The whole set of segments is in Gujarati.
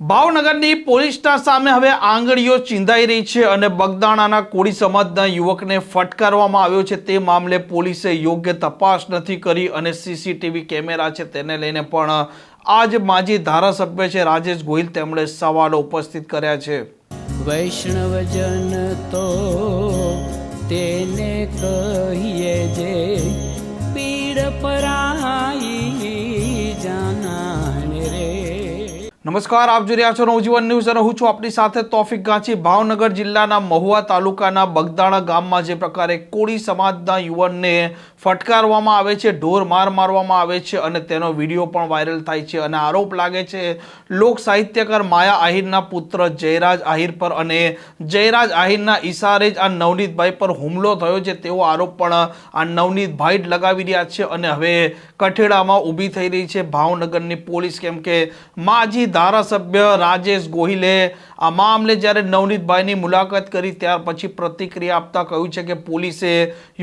ભાવનગરની પોલીસના સામે હવે આંગળીઓ ચીંધાઈ રહી છે અને બગદાણાના કોળી સમાજના યુવકને ફટકારવામાં આવ્યો છે। તે મામલે પોલીસે યોગ્ય તપાસ નથી કરી અને સીસીટીવી કેમેરા છે તેને લઈને પણ આજ માજી ધારાસભ્ય છે રાજેશ ગોહિલ તેમણે સવાલો ઉપસ્થિત કર્યા છે। વૈષ્ણવજન તો તેને કહીએ જે પીડ પરાઈ જાનાને રે। નમસ્કાર, આપ જોઈ રહ્યા છો નવજીવન ન્યૂઝ અને હું છું આપની સાથે તોફિક ગાંચી। ભાવનગર જિલ્લાના મહુવા તાલુકાના બગદાણા ગામમાં જે પ્રકારે કોળી સમાજના યુવાનને ફટકારવામાં આવે છે, ઢોર માર મારવામાં આવે છે અને તેનો વિડીયો પણ વાયરલ થાય છે અને આરોપ લાગે છે લોક સાહિત્યકાર માયા આહિરના પુત્ર જયરાજ આહિર પર અને જયરાજ આહિરના ઈશારે જ આ નવનીતભાઈ પર હુમલો થયો છે તેવો આરોપ પણ આ નવનીતભાઈ જ લગાવી રહ્યા છે અને હવે કઠેડામાં ઊભી થઈ રહી છે ભાવનગરની પોલીસ, કેમ કે માજી ધારાસભ્ય રાજેશ ગોહિલે આ મામલે જ્યારે નવનીતભાઈની મુલાકાત કરી ત્યાર પછી પ્રતિક્રિયા આપતા કહ્યું છે કે પોલીસે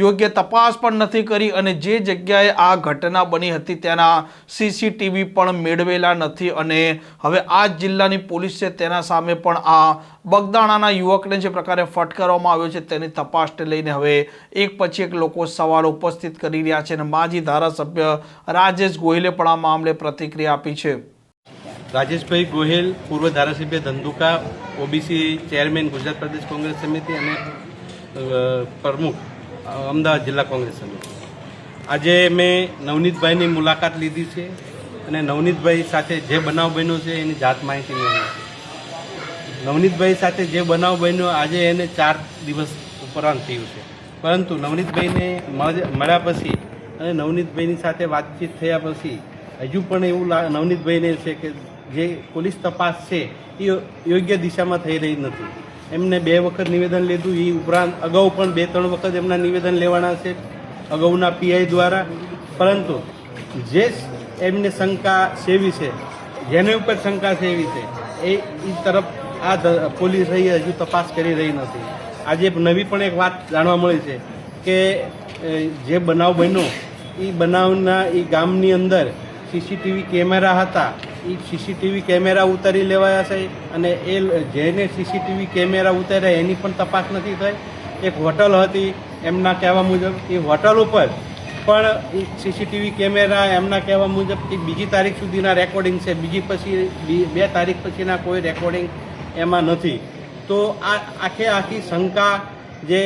યોગ્ય તપાસ પણ નથી કરી અને જે જગ્યાએ આ ઘટના બની હતી ત્યાંના સીસીટીવી પણ મેળવેલા નથી અને હવે આ જિલ્લાની પોલીસ છે તેના સામે પણ આ બગદાણાના યુવકને જે પ્રકારે ફટકારવામાં આવ્યો છે તેની તપાસને લઈને હવે એક પછી એક લોકો સવાલો ઉપસ્થિત કરી રહ્યા છે અને માજી ધારાસભ્ય રાજેશ ગોહિલે પણ આ મામલે પ્રતિક્રિયા આપી છે। રાજેશભાઈ ગોહિલ, પૂર્વ ધારાસભ્ય ધંધુકા, ઓબીસી ચેરમેન ગુજરાત પ્રદેશ કોંગ્રેસ સમિતિ અને પ્રમુખ અમદાવાદ જિલ્લા કોંગ્રેસ સમિતિ। આજે મેં નવનીતભાઈની મુલાકાત લીધી છે અને નવનીતભાઈ સાથે જે બનાવ બન્યો છે એની જાત માહિતી મેળવી છે। નવનીતભાઈ સાથે જે બનાવ બન્યો આજે એને 4 દિવસ ઉપરાંત થયું છે, પરંતુ નવનીતભાઈને મળ્યા પછી અને નવનીતભાઈની સાથે વાતચીત થયા પછી હજુ પણ એવું નવનીતભાઈને છે કે જે પોલીસ તપાસ છે એ યોગ્ય દિશામાં થઈ રહી નથી। એમને 2 વખત નિવેદન લીધું, એ ઉપરાંત અગાઉ પણ 2-3 વખત એમના નિવેદન લેવાના છે અગાઉના પીઆઈ દ્વારા, પરંતુ જે એમને શંકા સેવી છે, જેની ઉપર શંકા સેવી છે એ તરફ આ પોલીસ હજુ તપાસ કરી રહી નથી। આજે નવી પણ એક વાત જાણવા મળી છે કે જે બનાવ બન્યો એ બનાવના એ ગામની અંદર સીસીટીવી કેમેરા હતા, એ સીસીટીવી કેમેરા ઉતારી લેવાયા છે અને એ જેને સીસીટીવી કેમેરા ઉતાર્યા એની પણ તપાસ નથી થઈ। એક હોટલ હતી એમના કહેવા મુજબ, એ હોટલ ઉપર પણ સીસીટીવી કેમેરા એમના કહેવા મુજબ એ બીજી તારીખ સુધીના રેકોર્ડિંગ છે, બીજી પછી 2 તારીખ પછીના કોઈ રેકોર્ડિંગ એમાં નથી। તો આ આખી શંકા જે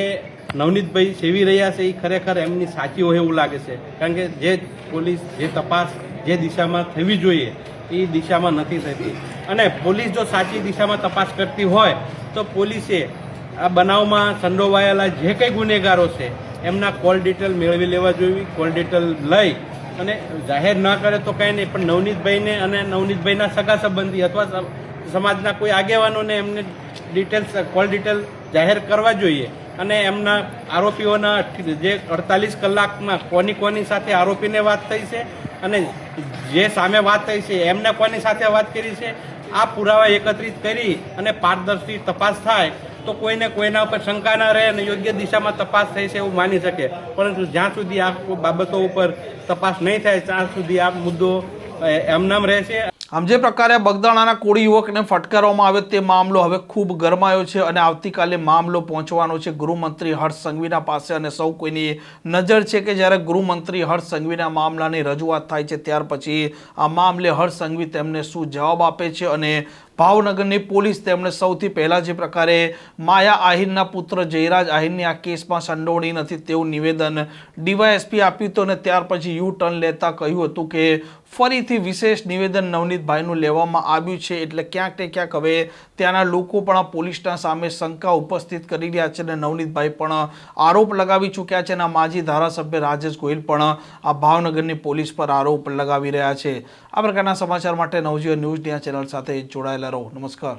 નવનીતભાઈ સેવી રહ્યા છે એ ખરેખર એમની સાચી હોય એવું લાગે છે, કારણ કે જે પોલીસ જે તપાસ જે દિશામાં થવી જોઈએ એ દિશામાં નથી થતી અને પોલીસ જો સાચી દિશામાં તપાસ કરતી હોય તો પોલીસે આ બનાવમાં સંડોવાયેલા જે કંઈ ગુનેગારો છે એમના કોલ ડિટેલ મેળવી લેવા જોઈએ। કોલ ડિટેલ લઈ અને જાહેર ન કરે તો કંઈ નહીં, પણ નવનીતભાઈને અને નવનીતભાઈના સગા સંબંધી અથવા સમાજના કોઈ આગેવાનોને એમને કોલ ડિટેલ જાહેર કરવા જોઈએ અને એમના આરોપીઓના જે 48 કલાકમાં કોની સાથે આરોપીને વાત થઈ છે અને જે સામે વાત થઈ છે એમને કોની સાથે વાત કરી છે, આ પુરાવા એકત્રિત કરી અને પારદર્શી તપાસ થાય તો કોઈને કોઈના ઉપર શંકા ના રહે અને યોગ્ય દિશામાં તપાસ થઈ છે એવું માની શકે। પરંતુ જ્યાં સુધી આ બાબતો ઉપર તપાસ નહીં થાય ત્યાં સુધી આ મુદ્દો એમનામ રહેશે। આમ જે પ્રકારે બગદાણાના કોળી યુવકને ફટકારવામાં આવ્યો તે મામલો હવે ખૂબ ગરમાયો છે અને આવતીકાલે મામલો પહોંચવાનો છે ગૃહમંત્રી હર્ષ સંઘવીના પાસે અને સૌ કોઈની નજર છે કે જ્યારે ગૃહમંત્રી હર્ષ સંઘવીના મામલાની રજૂઆત થાય છે ત્યાર પછી આ મામલે હર્ષ સંઘવી તેમને શું જવાબ આપે છે અને ભાવનગરની પોલીસ તેમણે સૌથી પહેલાં જે પ્રકારે માયા આહિરના પુત્ર જયરાજ આહિરની આ કેસમાં સંડોવણી નથી તેવું નિવેદન ડીવાયએસપી આપ્યું હતું અને ત્યાર પછી યુ ટર્ન લેતા કહ્યું હતું કે ફરીથી વિશેષ નિવેદન નવનીતભાઈનું લેવામાં આવ્યું છે, એટલે ક્યાંક ને ક્યાંક હવે ત્યાંના લોકો પણ પોલીસના સામે શંકા ઉપસ્થિત કરી રહ્યા છે અને નવનીતભાઈ પણ આરોપ લગાવી ચૂક્યા છે અને માજી ધારાસભ્ય રાજેશ ગોહિલ પણ આ ભાવનગરની પોલીસ પર આરોપ લગાવી રહ્યા છે। આ પ્રકારના સમાચાર માટે નવજીવન ન્યૂઝની આ ચેનલ સાથે જોડાયેલા રહો। નમસ્કાર।